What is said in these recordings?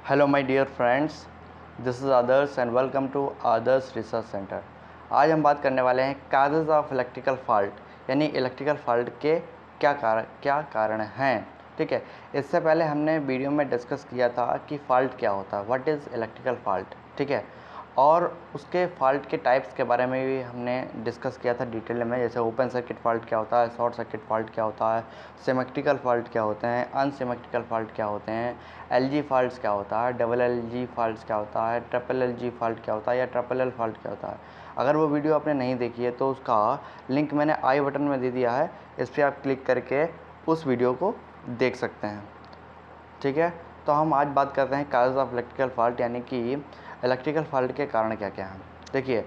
Hello my dear friends, this is Adarsh and welcome to Adarsh research centre. आज हम बात करने वाले हैं काजेज़ ऑफ इलेक्ट्रिकल फॉल्ट, यानी इलेक्ट्रिकल फॉल्ट के क्या कारण हैं। ठीक है, इससे पहले हमने वीडियो में डिस्कस किया था कि फ़ॉल्ट क्या होता है, व्हाट इज़ इलेक्ट्रिकल फॉल्ट। ठीक है, और उसके फॉल्ट के टाइप्स के बारे में भी हमने डिस्कस किया था डिटेल में, जैसे ओपन सर्किट फॉल्ट क्या होता है, शॉर्ट सर्किट फॉल्ट क्या होता है, सिमेट्रिकल फॉल्ट क्या होते हैं, अनसिमेट्रिकल फॉल्ट क्या होते हैं, एलजी फॉल्ट्स क्या होता है, डबल एलजी फॉल्ट्स क्या होता है, ट्रिपल एलजी फॉल्ट क्या होता है, या ट्रिपल एल फॉल्ट क्या होता है। अगर वो वीडियो आपने नहीं देखी है तो उसका लिंक मैंने आई बटन में दे दिया है, इस पर आप क्लिक करके उस वीडियो को देख सकते हैं। ठीक है, तो हम आज बात करते हैं काजेज़ ऑफ इलेक्ट्रिकल फॉल्ट, यानी कि इलेक्ट्रिकल फॉल्ट के कारण क्या क्या हैं। देखिए,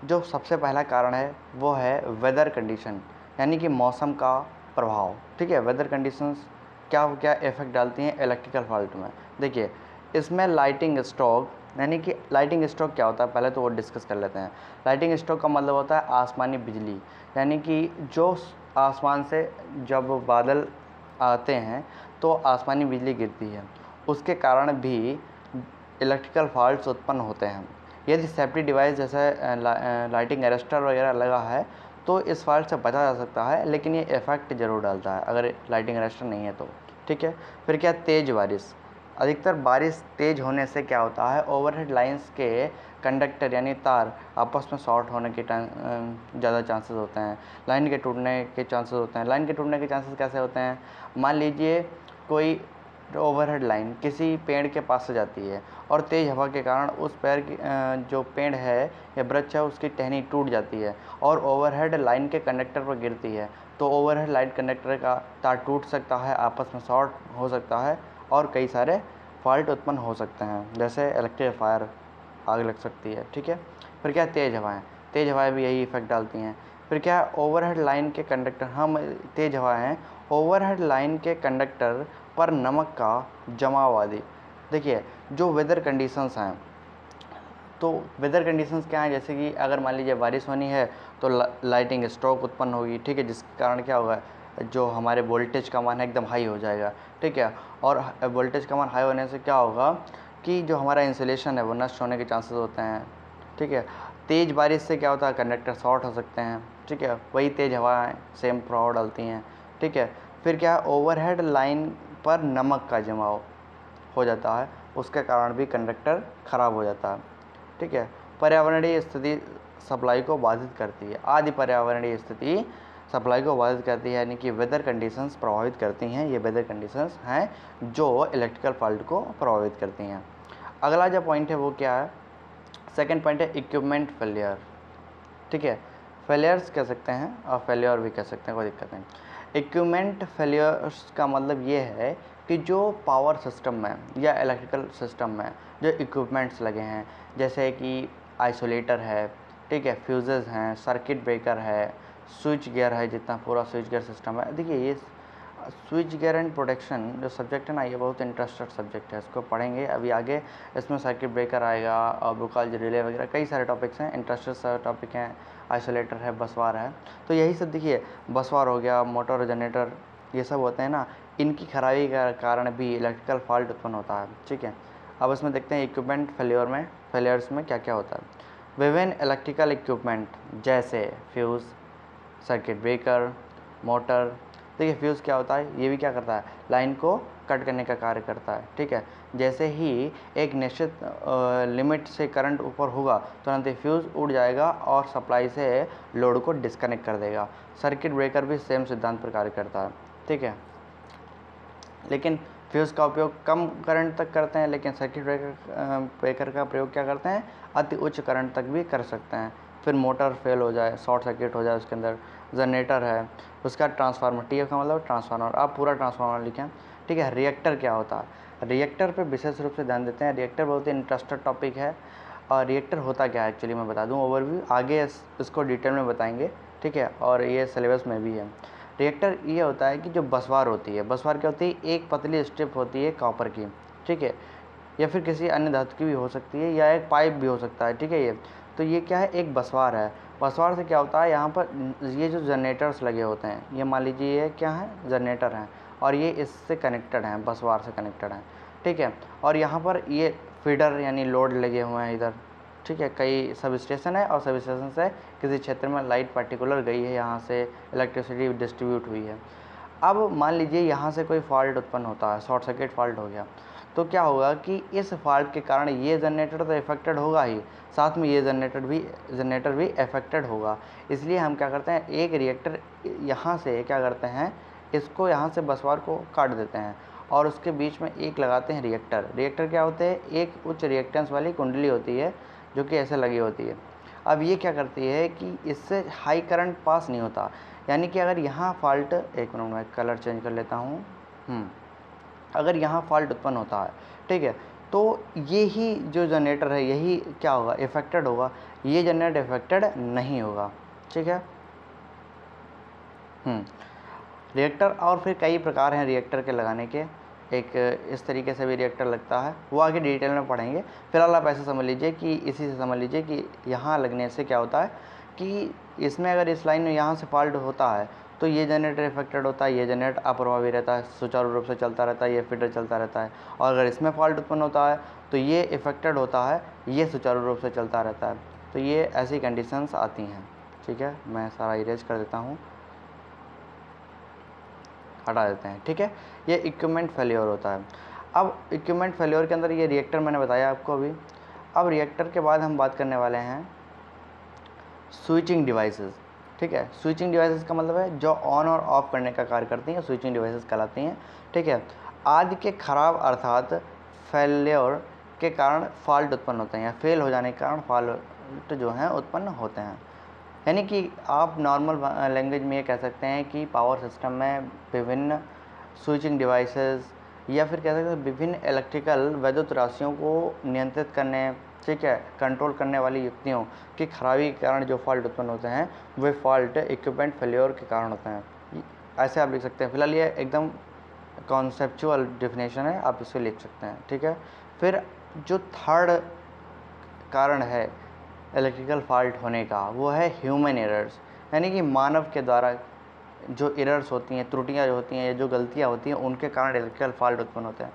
जो सबसे पहला कारण है वो है वेदर कंडीशन, यानी कि मौसम का प्रभाव। ठीक है, वेदर कंडीशंस क्या क्या इफ़ेक्ट डालती हैं इलेक्ट्रिकल फॉल्ट में। देखिए, इसमें लाइटिंग स्ट्रोक, यानी कि लाइटिंग स्ट्रोक क्या होता है पहले तो वो डिस्कस कर लेते हैं। लाइटिंग स्ट्रोक का मतलब होता है आसमानी बिजली, यानी कि जो आसमान से जब बादल आते हैं तो आसमानी बिजली गिरती है, उसके कारण भी इलेक्ट्रिकल फॉल्ट्स उत्पन्न होते हैं। यदि सेफ्टी डिवाइस जैसे लाइटिंग अरेस्टर वगैरह लगा है तो इस फॉल्ट से बचा जा सकता है, लेकिन ये इफ़ेक्ट ज़रूर डालता है अगर लाइटिंग अरेस्टर नहीं है तो। ठीक है, फिर क्या, तेज़ बारिश। अधिकतर बारिश तेज़ होने से क्या होता है, ओवरहेड लाइंस के कंडक्टर यानी तार आपस में शॉर्ट होने के ज़्यादा चांसेस होते हैं, लाइन के टूटने के चांसेस होते हैं। लाइन के टूटने के चांसेस कैसे होते हैं, मान लीजिए कोई ओवरहेड लाइन किसी पेड़ के पास से जाती है और तेज़ हवा के कारण उस पेड़ की जो पेड़ है या वृक्ष है उसकी टहनी टूट जाती है और ओवरहेड लाइन के कंडक्टर पर गिरती है, तो ओवरहेड लाइन कंडक्टर का तार टूट सकता है, आपस में शॉर्ट हो सकता है और कई सारे फॉल्ट उत्पन्न हो सकते हैं, जैसे इलेक्ट्रिक फायर, आग लग सकती है। ठीक है, फिर क्या, तेज़ हवाएं भी यही इफेक्ट डालती हैं। फिर क्या, ओवरहेड लाइन के कंडक्टर, हम तेज़ हवाएं हैं, ओवरहेड लाइन के कंडक्टर पर नमक का जमाव आदि। देखिए, जो वेदर कंडीशंस हैं, तो वेदर कंडीशंस क्या हैं, जैसे कि अगर मान लीजिए बारिश होनी है तो लाइटिंग स्ट्रोक उत्पन्न होगी। ठीक है, जिसके कारण क्या होगा, जो हमारे वोल्टेज का मान है एकदम हाई हो जाएगा। ठीक है, और वोल्टेज का मान हाई होने से क्या होगा कि जो हमारा इंसुलेशन है वो नष्ट होने के चांसेस होते हैं। ठीक है, तेज़ बारिश से क्या होता है, कंडक्टर शॉर्ट हो सकते हैं। ठीक है, वही तेज़ हवाएं सेम प्रभाव डालती हैं। ठीक है, फिर क्या, ओवरहेड लाइन पर नमक का जमाव हो जाता है, उसके कारण भी कंडक्टर ख़राब हो जाता है। ठीक है, पर्यावरणीय स्थिति सप्लाई को बाधित करती है। आदि पर्यावरणीय स्थिति सप्लाई को बाधित करती है, यानी कि वेदर कंडीशंस प्रभावित करती हैं। ये वेदर कंडीशंस हैं जो इलेक्ट्रिकल फॉल्ट को प्रभावित करती हैं। अगला जो पॉइंट है वो क्या है, सेकंड पॉइंट है इक्विपमेंट फेलियर। ठीक है, फेलियर्स कह सकते हैं और फेलियर भी कह सकते हैं, कोई दिक्कत नहीं। इक्विपमेंट फेलियर्स का मतलब ये है कि जो पावर सिस्टम में या इलेक्ट्रिकल सिस्टम में जो इक्विपमेंट्स लगे हैं, जैसे कि आइसोलेटर है, ठीक है, फ्यूजेस हैं, सर्किट ब्रेकर है, स्विच गियर है, जितना पूरा स्विच गियर सिस्टम है। देखिए, ये स्विच गियर एंड प्रोटेक्शन जो सब्जेक्ट है ना, ये बहुत इंटरेस्टेड सब्जेक्ट है, इसको पढ़ेंगे अभी आगे। इसमें सर्किट ब्रेकर आएगा और ब्रुकाज रिले वगैरह कई सारे टॉपिक्स हैं, इंटरेस्टेड टॉपिक हैं। आइसोलेटर है, बसवार है, तो यही सब देखिए, बसवार हो गया, मोटर जनरेटर, ये सब होते हैं ना, इनकी खराबी का कारण भी इलेक्ट्रिकल फॉल्ट उत्पन्न होता है। ठीक है, अब इसमें देखते हैं इक्विपमेंट फेलियर्स में क्या क्या होता है। विभिन्न इलेक्ट्रिकल इक्विपमेंट जैसे फ्यूज़, सर्किट ब्रेकर, मोटर। देखिए, फ्यूज़ क्या होता है, ये भी क्या करता है, लाइन को कट करने का कार्य करता है। ठीक है, जैसे ही एक निश्चित लिमिट से करंट ऊपर होगा तुरंत ही फ्यूज़ उड़ जाएगा और सप्लाई से लोड को डिस्कनेक्ट कर देगा। सर्किट ब्रेकर भी सेम सिद्धांत पर कार्य करता है। ठीक है, लेकिन फ्यूज़ का उपयोग कम करंट तक करते हैं, लेकिन सर्किट ब्रेकर का प्रयोग क्या करते हैं, अति उच्च करंट तक भी कर सकते हैं। फिर मोटर फेल हो जाए, शॉर्ट सर्किट हो जाए, उसके अंदर जनरेटर है, उसका ट्रांसफार्मर, टी का मतलब ट्रांसफार्मर, आप पूरा ट्रांसफार्मर लिखें। ठीक है, रिएक्टर क्या होता है, रिएक्टर पे विशेष रूप से ध्यान देते हैं। रिएक्टर बहुत ही इंटरेस्टेड टॉपिक है। और रिएक्टर होता क्या है एक्चुअली मैं बता दूं, ओवरव्यू, आगे इसको डिटेल में बताएंगे। ठीक है, और ये सिलेबस में भी है। रिएक्टर ये होता है कि जो बसवार होती है, बसवार क्या होती है, एक पतली स्ट्रिप होती है कॉपर की। ठीक है, या फिर किसी अन्य धातु की भी हो सकती है, या एक पाइप भी हो सकता है। ठीक है, ये तो ये क्या है, एक बसवार है। बसवार से क्या होता है, यहाँ पर ये जो जनरेटर्स लगे होते हैं, ये मान लीजिए ये क्या है, जनरेटर हैं, और ये इससे कनेक्टेड हैं, बसवार से कनेक्टेड हैं। ठीक है। और यहाँ पर ये फीडर यानी लोड लगे हुए हैं इधर, ठीक है। कई सब स्टेशन है और सब स्टेशन से किसी क्षेत्र में लाइट पार्टिकुलर गई है, यहाँ से इलेक्ट्रिसिटी डिस्ट्रीब्यूट हुई है। अब मान लीजिए यहाँ से कोई फॉल्ट उत्पन्न होता है, शॉर्ट सर्किट फॉल्ट हो गया, तो क्या होगा कि इस फॉल्ट के कारण ये जनरेटर तो इफेक्टेड होगा ही, साथ में ये जनरेटर भी इफेक्टेड होगा। इसलिए हम क्या करते हैं, एक रिएक्टर यहाँ से क्या करते हैं, इसको यहाँ से बसवार को काट देते हैं और उसके बीच में एक लगाते हैं रिएक्टर क्या होते हैं, एक उच्च रिएक्टेंस वाली कुंडली होती है जो कि ऐसे लगी होती है। अब ये क्या करती है कि इससे हाई करंट पास नहीं होता, यानी कि अगर यहाँ फॉल्ट, एक मिनट में कलर चेंज कर लेता हूँ, अगर यहाँ फॉल्ट उत्पन्न होता है, ठीक है, तो ये ही जो जनरेटर है यही क्या होगा, इफेक्टेड होगा, ये जनरेटर इफेक्टेड नहीं होगा, ठीक है। रिएक्टर और फिर कई प्रकार हैं रिएक्टर के लगाने के, एक इस तरीके से भी रिएक्टर लगता है, वो आगे डिटेल में पढ़ेंगे। फिलहाल आप ऐसे समझ लीजिए कि इसी से समझ लीजिए कि यहाँ लगने से क्या होता है कि इसमें अगर इस लाइन में यहाँ से फॉल्ट होता है तो ये जनरेटर इफेक्टेड होता है, ये जनरेटर अप्रभावी रहता है, सुचारू रूप से चलता रहता है, ये फीडर चलता रहता है। और अगर इसमें फॉल्ट उत्पन्न होता है तो ये इफेक्टेड होता है, ये सुचारू रूप से चलता रहता है। तो ये ऐसी कंडीशंस आती हैं, ठीक है। मैं सारा इरेज कर देता हूँ, हटा देते हैं, ठीक है। ये इक्विपमेंट फेलियर होता है। अब इक्विपमेंट फेलियर के अंदर ये रिएक्टर मैंने बताया आपको अभी। अब रिएक्टर के बाद हम बात करने वाले हैं स्विचिंग डिवाइसेस, ठीक है। स्विचिंग डिवाइसेस का मतलब है जो ऑन और ऑफ करने का कार्य करती हैं, स्विचिंग डिवाइसेस कहलाती हैं, ठीक है। आदि के खराब अर्थात फेलियर के कारण फॉल्ट उत्पन्न होते हैं या फेल हो जाने के कारण फॉल्ट जो हैं उत्पन्न होते हैं। यानी कि आप नॉर्मल लैंग्वेज में ये कह सकते हैं कि पावर सिस्टम में विभिन्न स्विचिंग डिवाइसेस या फिर कह सकते हैं विभिन्न इलेक्ट्रिकल वैद्युत राशियों को नियंत्रित करने, ठीक है, कंट्रोल करने वाली युक्तियों की खराबी के कारण जो फॉल्ट उत्पन्न होते हैं वे फॉल्ट इक्विपमेंट फेलियर के कारण होते हैं। ऐसे आप लिख सकते हैं। फिलहाल ये एकदम कॉन्सेप्चुअल डेफिनेशन है, आप इसे लिख सकते हैं, ठीक है। फिर जो थर्ड कारण है इलेक्ट्रिकल फॉल्ट होने का वो है ह्यूमन एरर्स, यानी कि मानव के द्वारा जो एरर्स होती हैं, त्रुटियां जो होती हैं या जो गलतियां होती हैं उनके कारण इलेक्ट्रिकल फॉल्ट उत्पन्न होते हैं।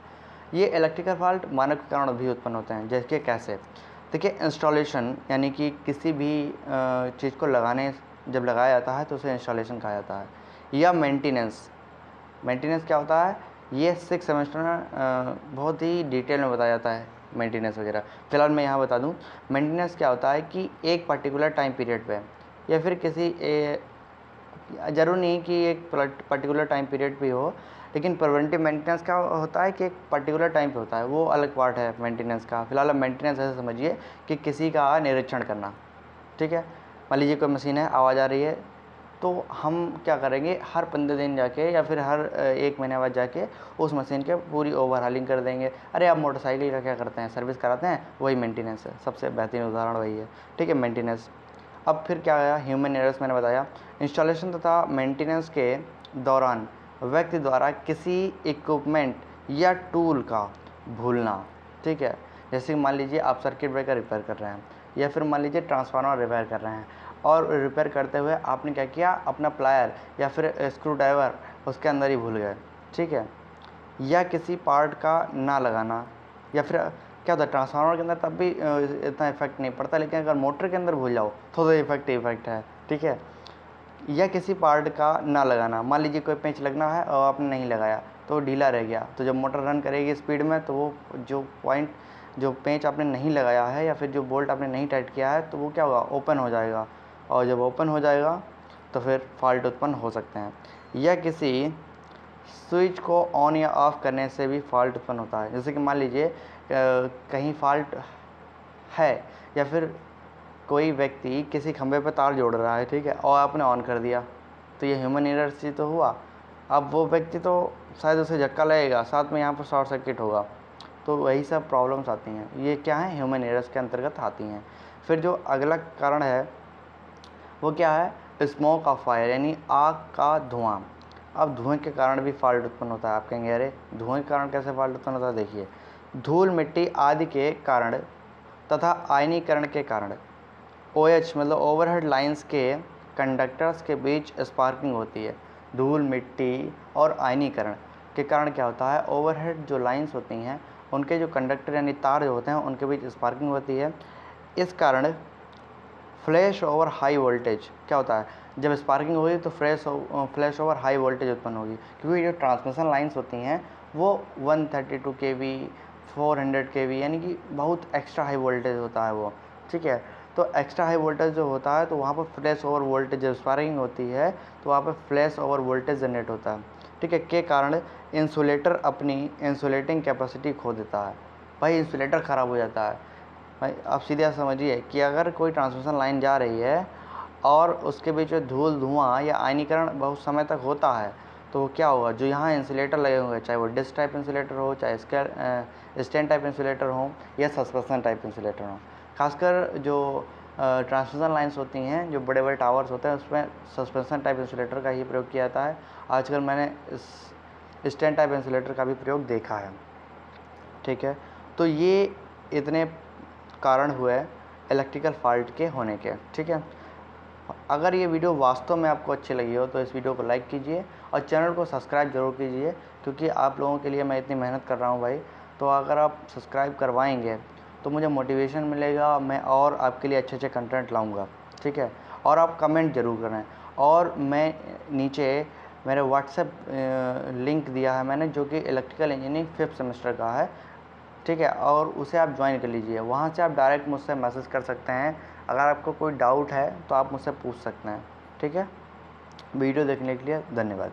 ये इलेक्ट्रिकल फॉल्ट मानव के कारण भी उत्पन्न होते हैं। जैसे कैसे, देखिए इंस्टॉलेशन, यानी कि किसी भी चीज़ को जब लगाया जाता है तो उसे इंस्टॉलेशन कहा जाता है। या मेंटेनेंस क्या होता है, ये 6 सेमेस्टर में बहुत ही डिटेल में बताया जाता है मेंटेनेंस वगैरह। फिलहाल मैं यहाँ बता दूँ मेंटेनेंस क्या होता है कि एक पर्टिकुलर टाइम पीरियड पे या फिर किसी ज़रूर नहीं कि एक पर्टिकुलर टाइम पीरियड भी हो, लेकिन प्रिवेंटिव मेंटेनेंस क्या होता है कि एक पर्टिकुलर टाइम पे होता है, वो अलग पार्ट है मेंटेनेंस का। फिलहाल अब मेंटेनेंस ऐसे समझिए कि किसी का निरीक्षण करना, ठीक है। मान लीजिए कोई मशीन है, आवाज़ आ रही है, तो हम क्या करेंगे, हर 15 दिन जाके या फिर हर 1 महीने बाद जाके उस मशीन के पूरी ओवरहालिंग कर देंगे। अरे आप मोटरसाइकिल का क्या करते हैं, सर्विस कराते हैं, वही मेंटेनेंस है, सबसे बेहतरीन उदाहरण वही है, ठीक है, मेंटेनेंस। अब फिर क्या आया, ह्यूमन एरर्स मैंने बताया। इंस्टॉलेशन तथा मेंटेनेंस के दौरान व्यक्ति द्वारा किसी इक्विपमेंट या टूल का भूलना, ठीक है। जैसे मान लीजिए आप सर्किट ब्रेकर रिपेयर कर रहे हैं या फिर मान लीजिए ट्रांसफार्मर रिपेयर कर रहे हैं और रिपेयर करते हुए आपने क्या किया, अपना प्लायर या फिर स्क्रू ड्राइवर उसके अंदर ही भूल गए, ठीक है। या किसी पार्ट का ना लगाना, या फिर क्या होता है ट्रांसफार्मर के अंदर तब भी इतना इफेक्ट नहीं पड़ता, लेकिन अगर मोटर के अंदर भूल जाओ तो इफेक्ट है, ठीक है। या किसी पार्ट का ना लगाना, मान लीजिए कोई पेंच लगना है और आपने नहीं लगाया तो ढीला रह गया, तो जब मोटर रन करेगी स्पीड में तो वो जो पेंच आपने नहीं लगाया है या फिर जो बोल्ट आपने नहीं टाइट किया है तो वो क्या होगा, ओपन हो जाएगा, और जब ओपन हो जाएगा तो फिर फॉल्ट उत्पन्न हो सकते हैं। या किसी स्विच को ऑन या ऑफ करने से भी फॉल्ट उत्पन्न होता है। जैसे कि मान लीजिए कहीं फॉल्ट है या फिर कोई व्यक्ति किसी खंभे पर तार जोड़ रहा है, ठीक है, और आपने ऑन कर दिया, तो ये ह्यूमन एरर से तो हुआ। अब वो व्यक्ति तो शायद उसे झटका लगेगा, साथ में यहाँ पर शॉर्ट सर्किट होगा, तो वही सब प्रॉब्लम्स आती हैं। ये क्या है, ह्यूमन एरर्स के अंतर्गत आती हैं। फिर जो अगला कारण है वो क्या है, स्मोक ऑफ फायर, यानी आग का धुआं। अब धुएं के कारण भी फॉल्ट उत्पन्न होता है। आप कहेंगे अरे धुएं के कारण कैसे फॉल्ट उत्पन्न होता है, देखिए धूल मिट्टी आदि के कारण तथा आयनीकरण के कारण OH मतलब ओवरहेड लाइंस के कंडक्टर्स के बीच स्पार्किंग होती है। धूल मिट्टी और आयनीकरण के कारण क्या होता है, ओवरहेड जो लाइंस होती हैं उनके जो कंडक्टर यानी तार जो होते हैं उनके बीच स्पार्किंग होती है। इस कारण फ्लैश ओवर हाई वोल्टेज क्या होता है, जब स्पार्किंग होगी तो फ्लैश ओवर हाई वोल्टेज उत्पन्न होगी, क्योंकि जो ट्रांसमिशन लाइंस होती हैं वो 132 kV 400 kV यानी कि बहुत एक्स्ट्रा हाई वोल्टेज होता है वो, ठीक है। तो एक्स्ट्रा हाई वोल्टेज जो होता है तो वहाँ पर फ्लैश ओवर वोल्टेज जब स्पार्किंग होती है तो वहाँ पर फ्लैश ओवर वोल्टेज जनरेट होता है, ठीक है, के कारण इंसुलेटर अपनी इंसुलेटिंग कैपेसिटी खो देता है। भाई इंसुलेटर ख़राब हो जाता है। भाई आप सीधे समझिए कि अगर कोई ट्रांसमिशन लाइन जा रही है और उसके बीच में धूल धुआं या आयनीकरण बहुत समय तक होता है तो क्या होगा, जो यहाँ इंसुलेटर लगे हुए चाहे वो डिस्क टाइप इंसुलेटर हो, चाहे स्टैंड टाइप इंसुलेटर हो या सस्पेंशन टाइप इंसुलेटर हो, खासकर जो ट्रांसमिशन लाइन्स होती हैं, जो बड़े बड़े टावर्स होते हैं उसमें सस्पेंशन टाइप इंसुलेटर का ही प्रयोग किया जाता है। आजकल मैंने स्टैंड टाइप इंसुलेटर का भी प्रयोग देखा है, ठीक है। तो ये इतने कारण हुए इलेक्ट्रिकल फॉल्ट के होने के, ठीक है। अगर ये वीडियो वास्तव में आपको अच्छी लगी हो तो इस वीडियो को लाइक कीजिए और चैनल को सब्सक्राइब जरूर कीजिए, क्योंकि आप लोगों के लिए मैं इतनी मेहनत कर रहा हूँ भाई। तो अगर आप सब्सक्राइब करवाएंगे तो मुझे मोटिवेशन मिलेगा, मैं और आपके लिए अच्छे अच्छे कंटेंट लाऊंगा, ठीक है। और आप कमेंट ज़रूर करें, और मैं नीचे मेरे व्हाट्सएप लिंक दिया है मैंने, जो कि इलेक्ट्रिकल इंजीनियरिंग 5th सेमेस्टर का है, ठीक है, और उसे आप ज्वाइन कर लीजिए। वहाँ से आप डायरेक्ट मुझसे मैसेज कर सकते हैं, अगर आपको कोई डाउट है तो आप मुझसे पूछ सकते हैं, ठीक है। वीडियो देखने के लिए धन्यवाद।